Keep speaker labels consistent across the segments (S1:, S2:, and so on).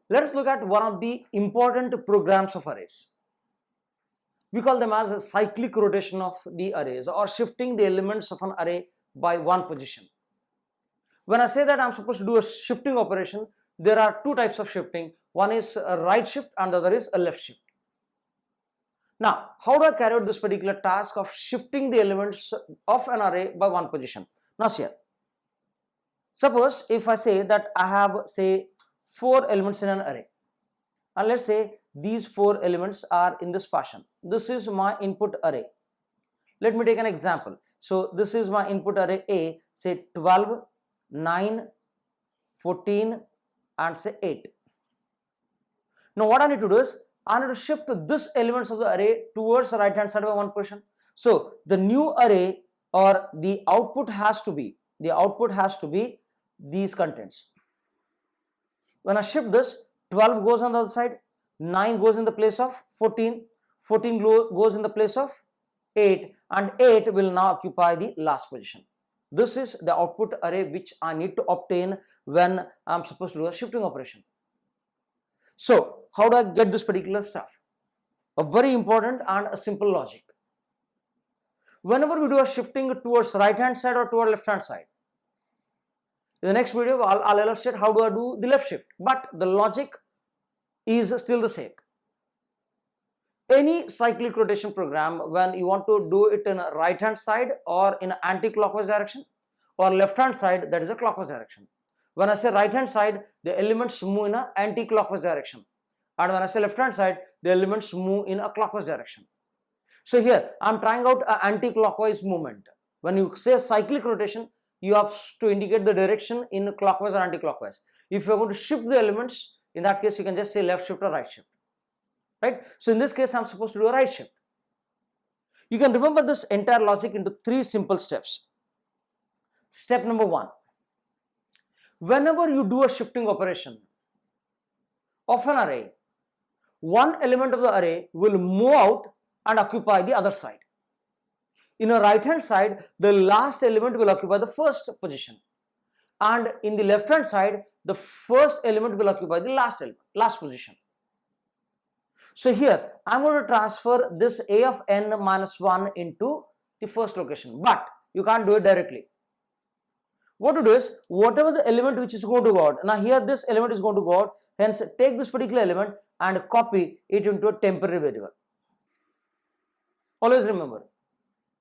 S1: Let's look at one of the important programs of arrays. We call them as a cyclic rotation of the arrays, or shifting the elements of an array by one position. When I say that I'm supposed to do a shifting operation, there are two types of shifting. One is a right shift and the other is a left shift. Now, how do I carry out this particular task of shifting the elements of an array by one position? Now, see here. Suppose if I say that I have, say, 4 elements in an array, and let's say these 4 elements are in this fashion. This is my input array. Let me take an example. So this is my input array A, say 12, 9, 14 and say 8. Now what I need to do is, I need to shift this elements of the array towards the right hand side by one position. So the new array, or the output has to be these contents. When I shift this, 12 goes on the other side, 9 goes in the place of 14, 14 goes in the place of 8, and 8 will now occupy the last position. This is the output array which I need to obtain when I'm supposed to do a shifting operation. So how do I get this particular stuff? A very important and a simple logic. Whenever we do a shifting towards right hand side or toward left hand side, in the next video I'll illustrate how do I do the left shift, but the logic is still the same. Any cyclic rotation program, when you want to do it in a right hand side or in an anti-clockwise direction, or left hand side, that is a clockwise direction. When I say right hand side, the elements move in an anti-clockwise direction, and when I say left hand side, the elements move in a clockwise direction. So here I am trying out an anti-clockwise movement. When you say cyclic rotation, you have to indicate the direction in clockwise or anti-clockwise. If you are going to shift the elements, in that case you can just say left shift or right shift, right? So in this case I am supposed to do a right shift. You can remember this entire logic into 3 simple steps. Step number 1, whenever you do a shifting operation of an array, one element of the array will move out and occupy the other side. In a right hand side, the last element will occupy the first position, and in the left hand side, the first element will occupy the last position. So here I am going to transfer this A of n minus 1 into the first location, but you can't do it directly. What to do is, whatever the element which is going to go out, now here this element is going to go out, hence take this particular element and copy it into a temporary variable. Always remember,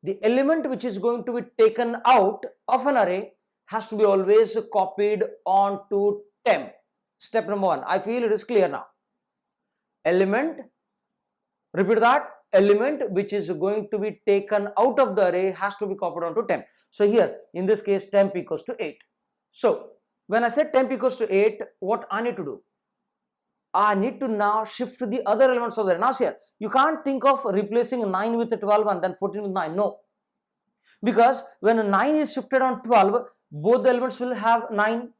S1: the element which is going to be taken out of an array has to be always copied onto temp. Step number 1. I feel it is clear now. Element, repeat that, element which is going to be taken out of the array has to be copied onto temp. So here in this case temp equals to 8. So when I say temp equals to 8, what I need to do? I need to now shift the other elements of the array. Now here you can't think of replacing 9 with 12 and then 14 with 9. No, because when 9 is shifted on 12, both the elements will have 9.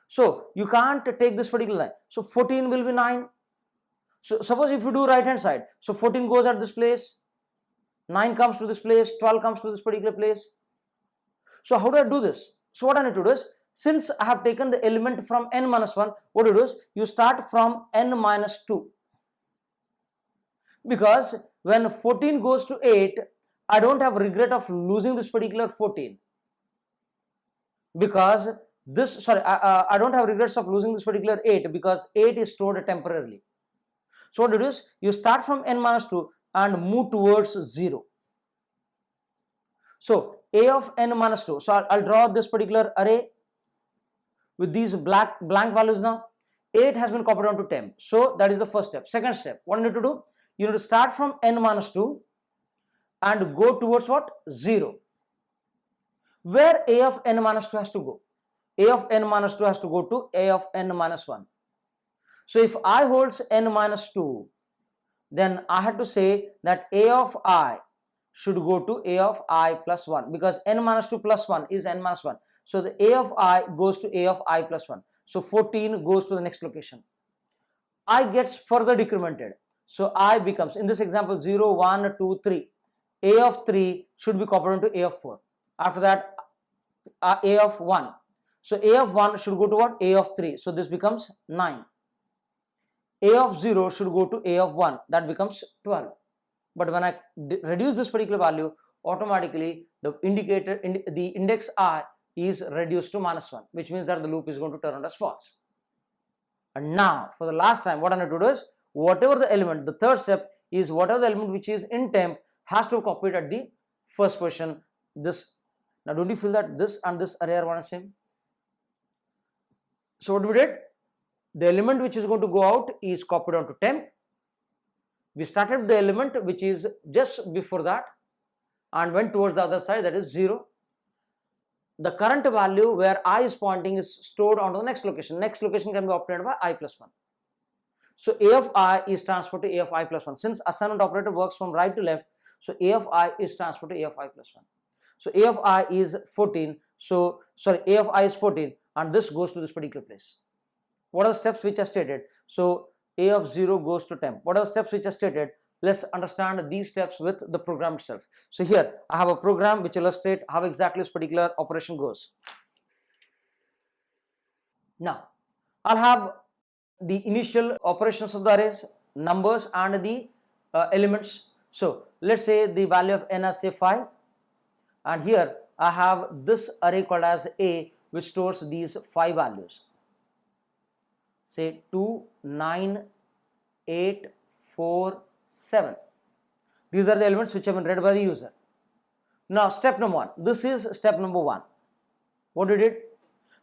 S1: So you can't take this particular line. So 14 will be 9. So suppose if you do right hand side, so 14 goes at this place, 9 comes to this place, 12 comes to this particular place. So how do I do this? So what I need to do is, since I have taken the element from n minus 1, what you do is you start from n minus 2. Because when 14 goes to 8, I don't have regret of losing this particular 14. Because this, I don't have regrets of losing this particular 8 because 8 is stored temporarily. So what you do is you start from n minus 2 and move towards 0. So A of n minus 2. So I'll draw this particular array with these blank values now. 8 has been copied onto temp. So that is the first step. Second step, what you need to do? You need to start from n minus 2 and go towards what? 0. Where A of n minus 2 has to go? A of n minus 2 has to go to A of n minus 1. So if I holds n minus 2, then I have to say that A of I should go to A of I plus 1, because n minus 2 plus 1 is n minus 1. So the A of I goes to A of I plus 1. So 14 goes to the next location. I gets further decremented. So I becomes, in this example, 0, 1, 2, 3. A of 3 should be copied into A of 4. After that, A of 1. So A of 1 should go to what? A of 3. So this becomes 9. A of 0 should go to A of 1. That becomes 12. But when I reduce this particular value, automatically the the index I is reduced to -1, which means that the loop is going to turn out as false. And now for the last time, what I need to do is, whatever the element, the third step is whatever the element which is in temp has to copy it at the first position. This, now don't you feel that this and this array are one and same? So what we did, the element which is going to go out is copied onto temp. We started the element which is just before that and went towards the other side, that is 0. The current value where I is pointing is stored onto the next location. Next location can be obtained by I plus 1. So A of I is transferred to A of I plus 1. Since assignment operator works from right to left, so A of I is transferred to A of I plus 1. So A of I is 14. So sorry, A of I is 14 and this goes to this particular place. What are the steps which are stated? So A of 0 goes to temp. What are the steps which are stated? Let's understand these steps with the program itself. So here I have a program which illustrates how exactly this particular operation goes. Now I'll have the initial operations of the arrays, numbers and the elements. So let's say the value of n as say 5, and here I have this array called as A, which stores these 5 values. Say 2, 9, 8, 4, 7. These are the elements which have been read by the user. Now step number 1. This is step number 1. What we did?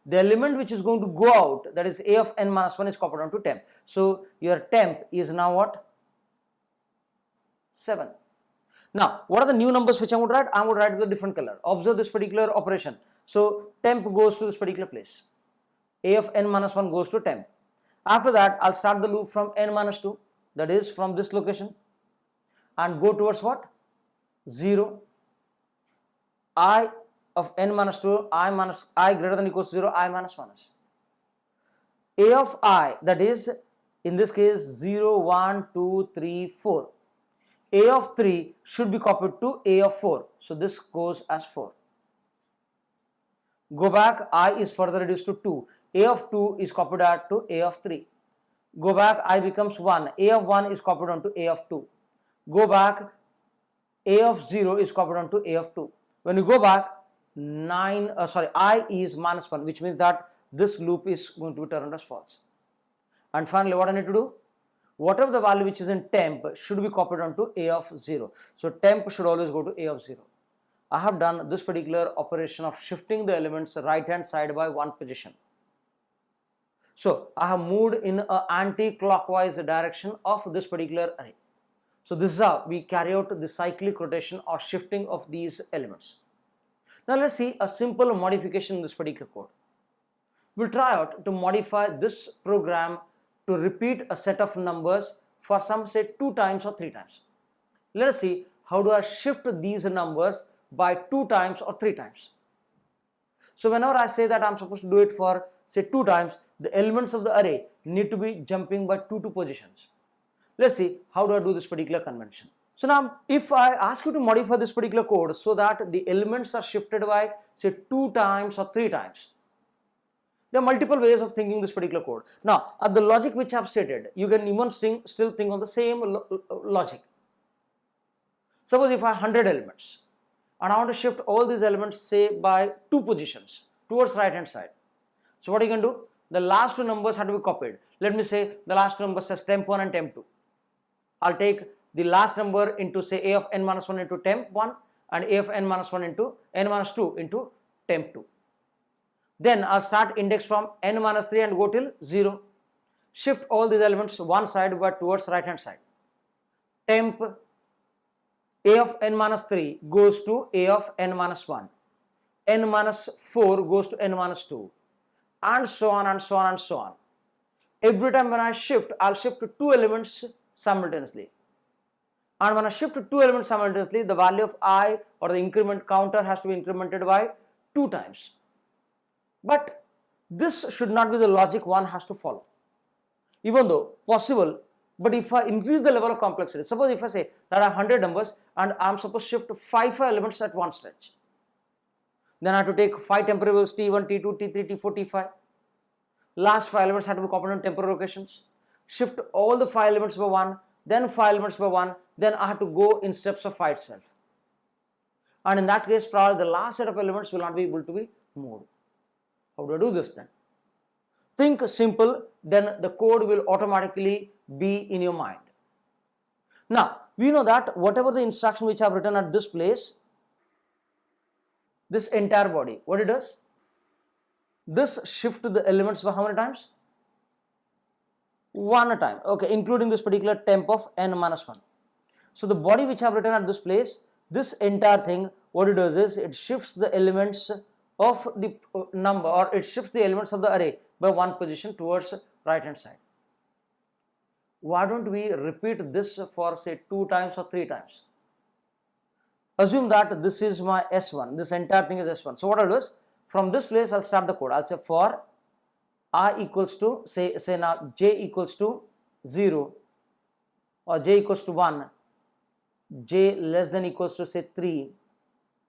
S1: The element which is going to go out, that is A of n minus 1, is copied onto temp. So your temp is now what? 7. Now what are the new numbers which I would write? I would write with a different color. Observe this particular operation. So temp goes to this particular place. A of n minus 1 goes to temp. After that, I'll start the loop from n minus 2, that is from this location, and go towards what? 0. I of n minus 2, I greater than or equals to 0, I minus minus. A of I, that is in this case 0, 1, 2, 3, 4. A of 3 should be copied to A of 4. So this goes as 4. Go back, I is further reduced to 2. A of 2 is copied to A of 3. Go back, I becomes 1. A of 1 is copied onto A of 2. Go back, A of 0 is copied onto A of 2. When you go back, I is minus 1, which means that this loop is going to be turned as false. And finally, what I need to do? Whatever the value which is in temp should be copied onto A of 0. So temp should always go to A of 0. I have done this particular operation of shifting the elements right hand side by 1 position. So I have moved in an anti-clockwise direction of this particular array. So this is how we carry out the cyclic rotation or shifting of these elements. Now let's see a simple modification in this particular code. We'll try out to modify this program to repeat a set of numbers for some say 2 times or 3 times. Let us see how do I shift these numbers by 2 times or 3 times. So whenever I say that I'm supposed to do it for say 2 times, the elements of the array need to be jumping by 2 positions. Let's see how do I do this particular convention. So now if I ask you to modify this particular code so that the elements are shifted by say 2 times or 3 times, there are multiple ways of thinking this particular code. Now at the logic which I have stated, you can even still think on the same logic. Suppose if I have 100 elements and I want to shift all these elements say by 2 positions towards right hand side. So what you can do? The last 2 numbers have to be copied. Let me say the last 2 numbers as temp1 and temp2. I'll take the last number into say A of n minus 1 into temp1 and A of n minus 1 into n minus 2 into temp2. Then I'll start index from n minus 3 and go till 0. Shift all these elements one side but towards right hand side. Temp A of n minus 3 goes to A of n minus 1. N minus 4 goes to n minus 2. And so on and so on and so on. Every time when I shift, I'll shift 2 elements simultaneously. And when I shift 2 elements simultaneously, the value of I or the increment counter has to be incremented by 2 times. But this should not be the logic one has to follow. Even though possible, but if I increase the level of complexity, suppose if I say that I have 100 numbers and I am supposed to shift 5 elements at one stretch. Then I have to take 5 temporary variables T1, T2, T3, T4, T5. Last 5 elements have to be copied on temporary locations. Shift all the 5 elements by 1, then 5 elements by 1, then I have to go in steps of 5 itself. And in that case, probably the last set of elements will not be able to be moved. How do I do this then? Think simple, then the code will automatically be in your mind. Now, we know that whatever the instruction which I have written at this place, this entire body, what it does? This shift the elements by how many times? 1 time, okay, including this particular temp of n minus 1. So the body which I have written at this place, this entire thing, what it does is it shifts the elements of the number, or it shifts the elements of the array by 1 position towards right hand side. Why don't we repeat this for say 2 times or 3 times? Assume that this is my S1, this entire thing is S1. So what I'll do is, from this place I'll start the code. I'll say for I equals to, say now j equals to 0 or j equals to 1, j less than equals to say 3,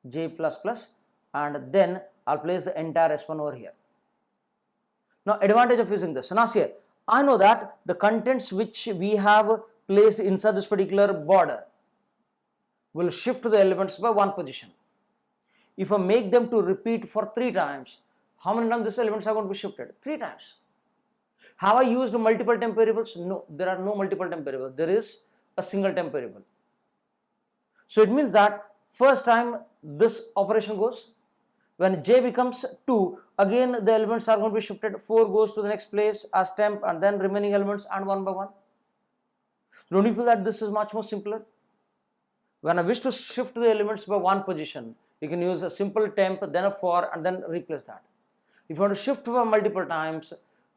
S1: j plus plus, and then I'll place the entire S1 over here. Now advantage of using this. Now here, I know that the contents which we have placed inside this particular border will shift the elements by 1 position. If I make them to repeat for 3 times, how many times these elements are going to be shifted? 3 times. Have I used multiple temp variables? No, there are no multiple temp variables. There is a single temp variable. So it means that first time this operation goes, when j becomes 2, again the elements are going to be shifted, 4 goes to the next place as temp, and then remaining elements and 1 by 1. So don't you feel that this is much more simpler? When I wish to shift the elements by 1 position, you can use a simple temp, then a for, and then replace that. If you want to shift for multiple times,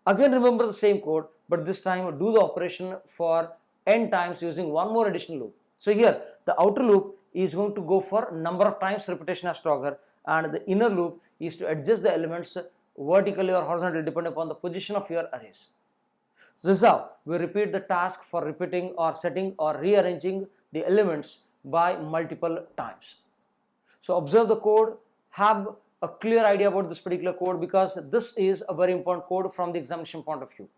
S1: again remember the same code, but this time do the operation for n times using one more additional loop. So here the outer loop is going to go for number of times repetition as trigger, and the inner loop is to adjust the elements vertically or horizontally depending upon the position of your arrays. So this is how we repeat the task for repeating or setting or rearranging the elements by multiple times. So observe the code, have a clear idea about this particular code, because this is a very important code from the examination point of view.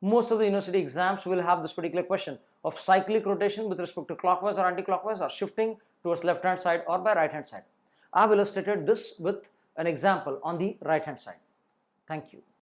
S1: Most of the university exams will have this particular question of cyclic rotation with respect to clockwise or anti-clockwise, or shifting towards left hand side or by right hand side. I have illustrated this with an example on the right hand side. Thank you.